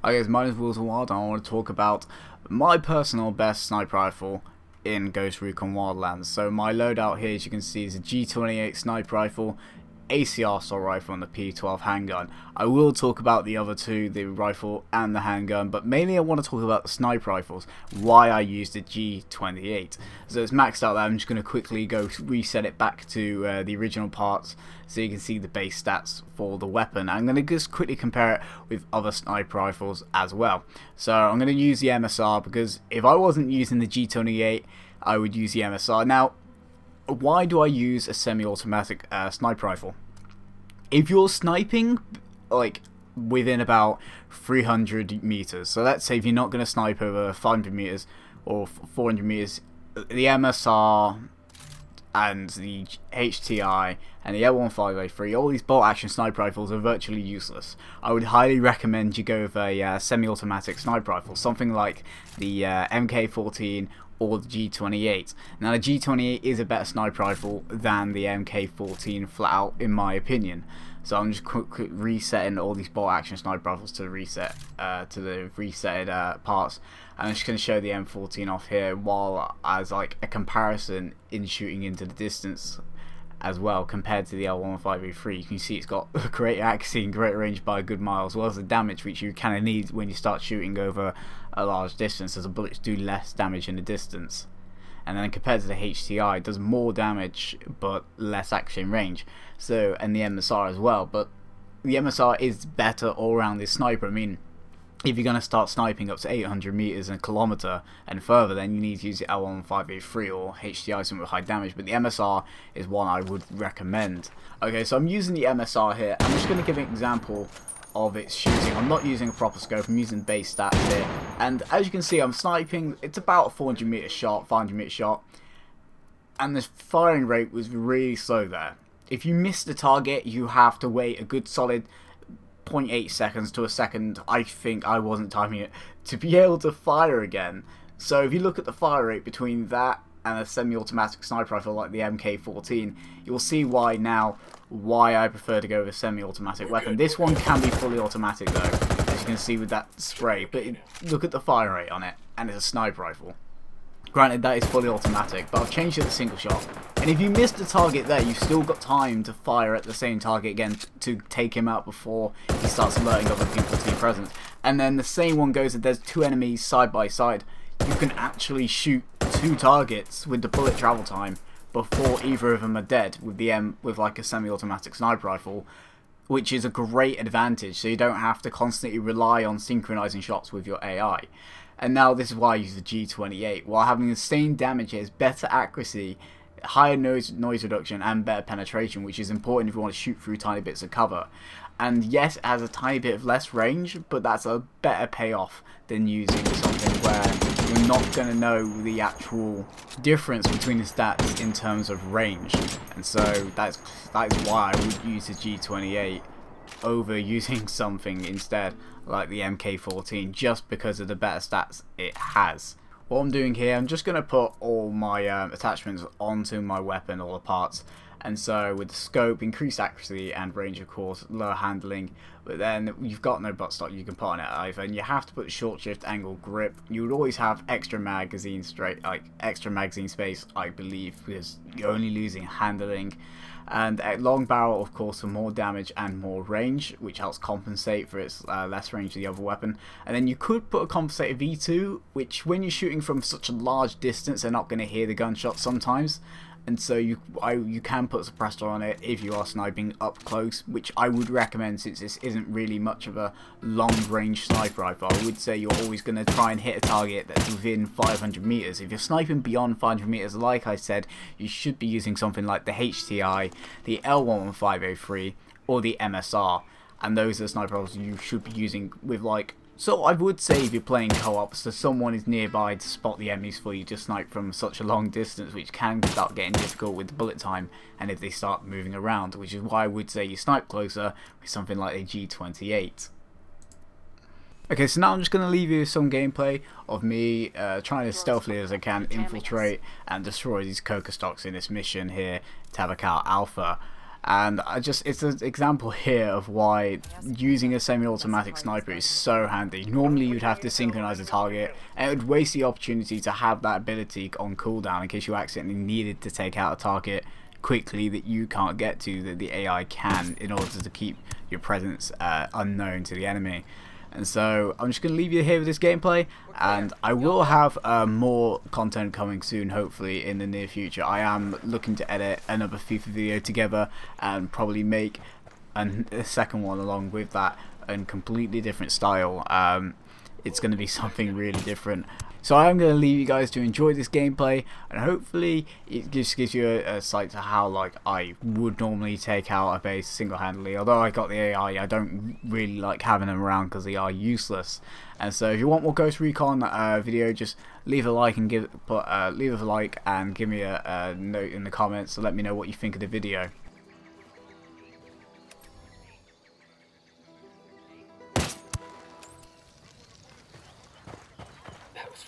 Hi guys, my name is Recon Wildlands and I want to talk about my personal best sniper rifle in Recon Wildlands. So my loadout here, as you can see, is a G28 sniper rifle, ACR style rifle and the P12 handgun. I will talk about the other two, the rifle and the handgun, but mainly I want to talk about the sniper rifles, why I used the G28. So it's maxed out there. I'm just going to quickly go reset it back to the original parts so you can see the base stats for the weapon. I'm going to just quickly compare it with other sniper rifles as well. So I'm going to use the MSR because if I wasn't using the G28, I would use the MSR. Now, why do I use a semi-automatic sniper rifle? If you're sniping like within about 300 meters, so let's say if you're not going to snipe over 500 meters or 400 meters, the MSR and the HTI and the L1503, all these bolt action sniper rifles are virtually useless. I would highly recommend you go with a semi-automatic sniper rifle, something like the MK14 or the G28. Now the G28 is a better sniper rifle than the MK14 flat out in my opinion. So I'm just quick resetting all these bolt action sniper rifles to the reset to the resetted parts. And I'm just going to show the M14 off here while as like a comparison in shooting into the distance as well compared to the L1503. You can see it's got great accuracy and great range by a good mile, as well as the damage which you kind of need when you start shooting over a large distance, as the bullets do less damage in the distance. And then compared to the HTI, it does more damage but less accuracy and range. So, and the MSR as well, but the MSR is better all around this sniper. I mean, if you're going to start sniping up to 800 meters and a kilometer and further, then you need to use the L1583 or HTI, something with high damage, but the MSR is one I would recommend. Okay, so I'm using the MSR here. I'm just going to give an example of its shooting. I'm not using a proper scope, I'm using base stats here, and as you can see I'm sniping. It's about a 400 meter shot, 500 meter shot, and the firing rate was really slow there. If you miss the target, you have to wait a good solid 0.8 seconds to a second, I think I wasn't timing it, to be able to fire again. So if you look at the fire rate between that and a semi-automatic sniper rifle like the MK14, you'll see why I prefer to go with a semi-automatic weapon. This one can be fully automatic though, as you can see with that spray, but look at the fire rate on it, and it's a sniper rifle. Granted, that is fully automatic, but I've changed it to single shot. And if you miss the target there, you've still got time to fire at the same target again to take him out before he starts alerting other people to your presence. And then the same one goes if there's two enemies side by side. You can actually shoot two targets with the bullet travel time before either of them are dead with like a semi-automatic sniper rifle, which is a great advantage, so you don't have to constantly rely on synchronizing shots with your AI. And now this is why I use the G28. While having the same damage, it has better accuracy, higher noise reduction and better penetration, which is important if you want to shoot through tiny bits of cover. And yes, it has a tiny bit of less range, but that's a better payoff than using something where you're not going to know the actual difference between the stats in terms of range. And so that is why I would use the G28 over using something instead like the MK14, just because of the better stats it has. What I'm doing here, I'm just going to put all my attachments onto my weapon, all the parts. And so with the scope, increased accuracy and range, of course, lower handling, but then you've got no buttstock you can put on it either, and you have to put the short shift angle grip. You would always have extra magazine space, I believe, because you're only losing handling. And a long barrel, of course, for more damage and more range, which helps compensate for its less range of the other weapon. And then you could put a compensator V2, which when you're shooting from such a large distance, they're not going to hear the gunshot sometimes. And so you can put a suppressor on it if you are sniping up close, which I would recommend since this isn't really much of a long-range sniper rifle. I would say you're always going to try and hit a target that's within 500 meters. If you're sniping beyond 500 meters, like I said, you should be using something like the HTI, the L1503, or the MSR. And those are the sniper rifles you should be using with like... So I would say if you're playing co-op, so someone is nearby to spot the enemies for you to snipe from such a long distance, which can start getting difficult with the bullet time and if they start moving around, which is why I would say you snipe closer with something like a G28. Okay, so now I'm just going to leave you some gameplay of me trying as stealthily as I can infiltrate and destroy these coca stocks in this mission here, Tabakal Alpha. And it's an example here of why using a semi-automatic sniper is so handy. Normally you'd have to synchronize the target, and it would waste the opportunity to have that ability on cooldown in case you accidentally needed to take out a target quickly that you can't get to, that the AI can, in order to keep your presence unknown to the enemy. And so I'm just going to leave you here with this gameplay, and I will have more content coming soon, hopefully in the near future. I am looking to edit another FIFA video together and probably make a second one along with that in completely different style. It's going to be something really different. So I'm going to leave you guys to enjoy this gameplay, and hopefully it just gives you a sight to how like I would normally take out a base single-handedly. Although I got the AI, I don't really like having them around because they are useless. And so if you want more Ghost Recon video, just leave a like and give me a note in the comments to let me know what you think of the video.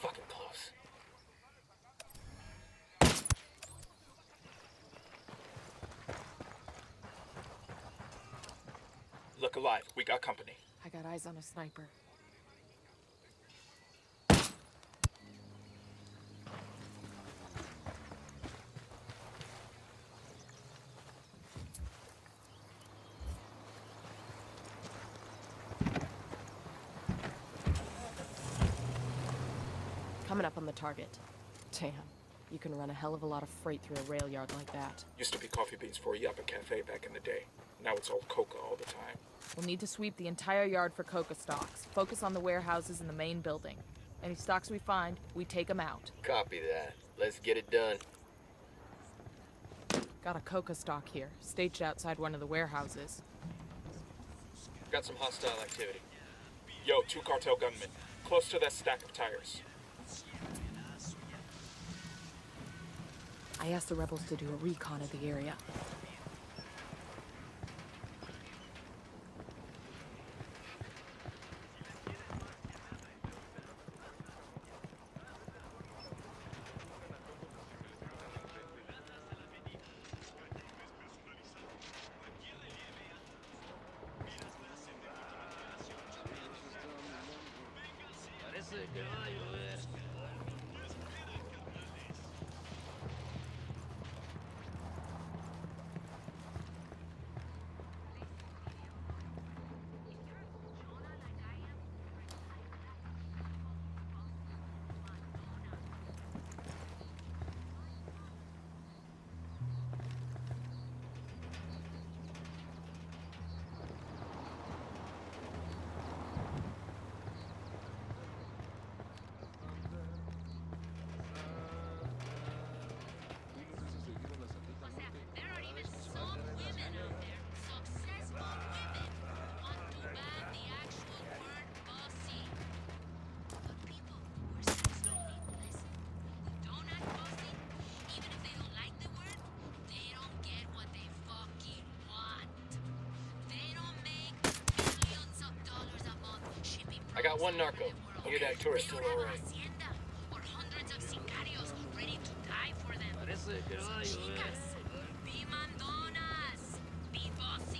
Fucking close. Look alive. We got company. I got eyes on a sniper. Coming up on the target. Damn, you can run a hell of a lot of freight through a rail yard like that. Used to be coffee beans for a Yappa Cafe back in the day. Now it's all coca all the time. We'll need to sweep the entire yard for coca stocks. Focus on the warehouses in the main building. Any stocks we find, we take them out. Copy that. Let's get it done. Got a coca stock here, staged outside one of the warehouses. Got some hostile activity. Yo, 2 cartel gunmen. Close to that stack of tires. I asked the rebels to do a recon of the area. I got one narco. Hear that tourist still all right.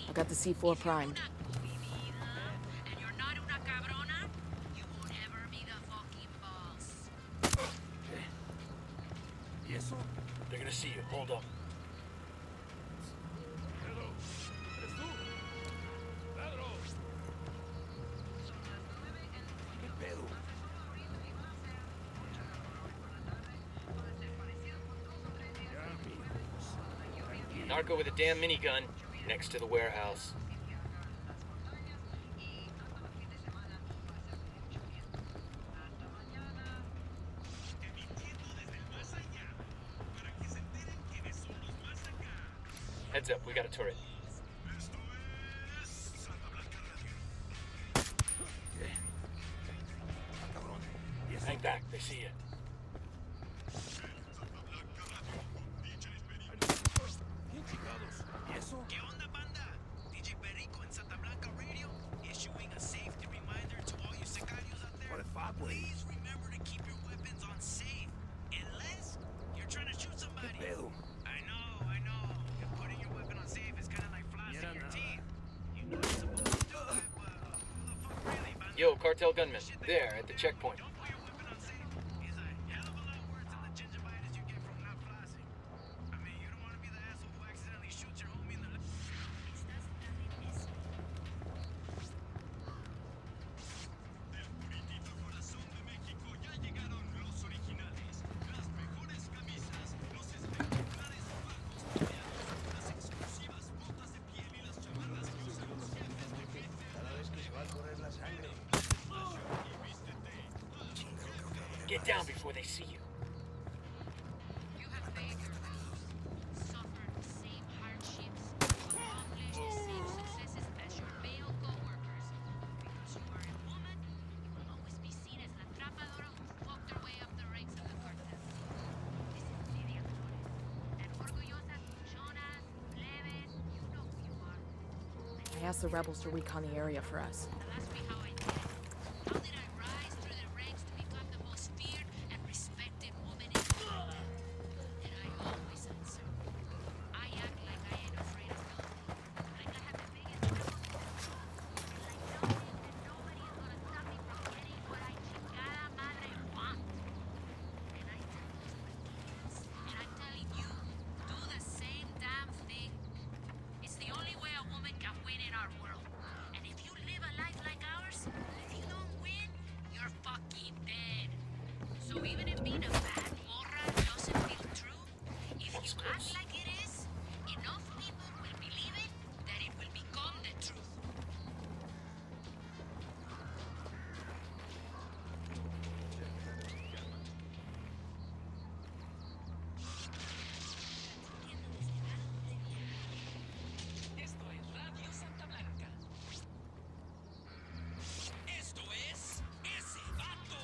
I got the C4 primed. They're gonna see you. Hold up. Narco with a damn minigun next to the warehouse. Heads up, we got a turret. Hang back. They see you. ¿Qué onda, banda? DJ Perico in Santa Blanca Radio issuing a safety reminder to all you sicarios out there. Please remember to keep your weapons on safe, unless you're trying to shoot somebody. I know. Putting your weapon on safe is kind of Yo, cartel gunman. There, at the checkpoint. Don't put your weapon on safe is a hell of a lot worse than the gingivitis you get from not flossing. I mean, you don't want to be the asshole who accidentally shoots your homie in the leg. Del puritito corazón de México ya llegaron los originales. Las mejores camisas, los espectaculares bajos toreados, las exclusivas botas de piel y las chamarras que usan los jefes de jefe. Cada vez que se va a correr la sangre. Get down before they see you. You have paid your dues, suffered the same hardships, accomplished the same successes as your male co-workers. Because you are a woman, you will always be seen as la trapadora who walked her way up the ranks of the cartel. Decidida Flores, and orgullosas luchonas, plebes, you know who you are. I asked the rebels to recon the area for us. Ask me how I did it. How did I rise through the ranks to become the most feared and respected woman in the cartel? And I always answer, I act like I ain't afraid of nothing. Like I have the biggest weapon in the world. And like knowing that nobody is gonna stop me from getting what I chingada madre want. And I tell those Brazilians, and I'm telling you, do the same damn thing. It's the only way a woman can win in our world. And if you live a life like ours, if you don't win, you're fucking dead. So even if being a bad morra doesn't feel true, if you act like it is, enough people will believe it that it will become the truth. Esto es Radio Santa Blanca. Esto es Ese Vato.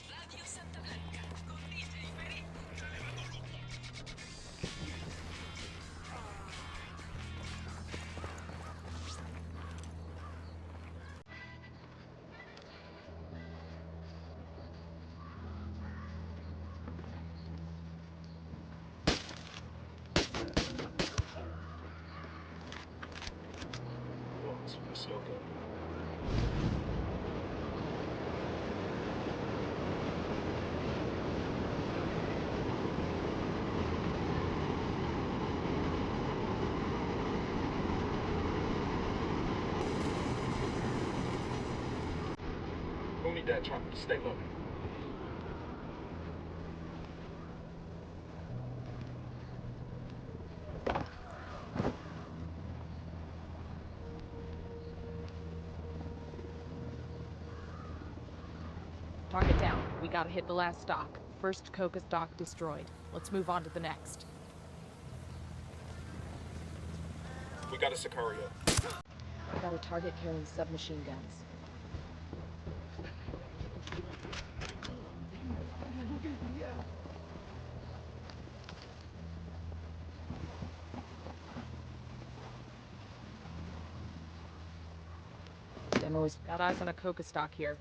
Radio Santa Blanca con DJ Perico. Dale, vato loco. Whoa, this feels so good. Who need that chopper? Stay low. Target down. We gotta hit the last stock. First coca stock destroyed. Let's move on to the next. We got a Sicario. I got a target carrying submachine guns. Demos got eyes on a coca stock here.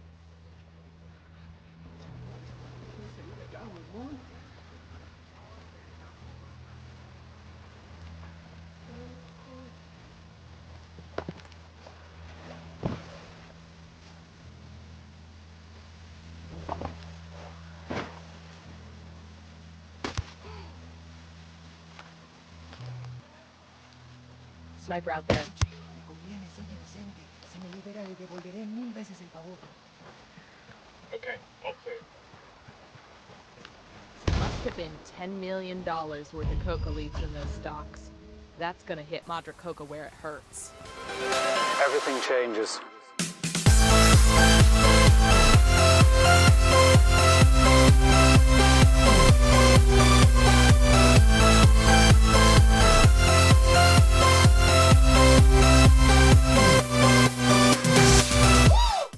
Sniper out there. Me conviene, soy inocente. Si me libera, le devolveré 1000 veces el favor. Okay, all clear. Must have been $10 million worth of coca leaves in those stocks. That's gonna hit Madre Coca where it hurts. Everything changes